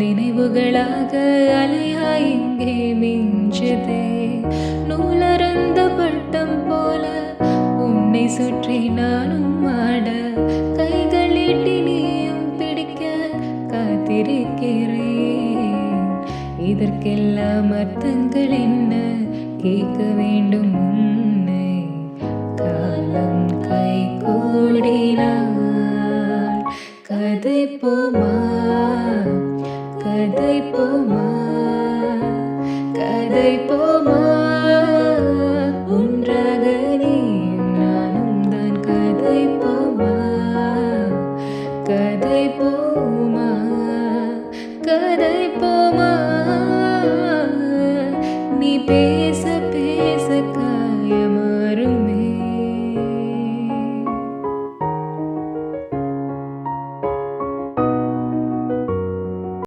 நினைவுகளாக அலையாய் இங்கே மிஞ்சுதே. நூலறந்த பட்டம் போல உன்னை சுற்றி நானும் ஆட, கைகள் நீட்டி நீயும் பிடிக்க காத்திருக்கிறேன். இதற்கெல்லாம் அர்த்தங்கள் என்ன கேட்க வேண்டும் உன்னை. காலம் கை கூடினான் கதை போமா, கதை போமா, கதை போமா. ஒன்றாக நீயும் நானும் தான் கதை போமா, கதை போமா, கதை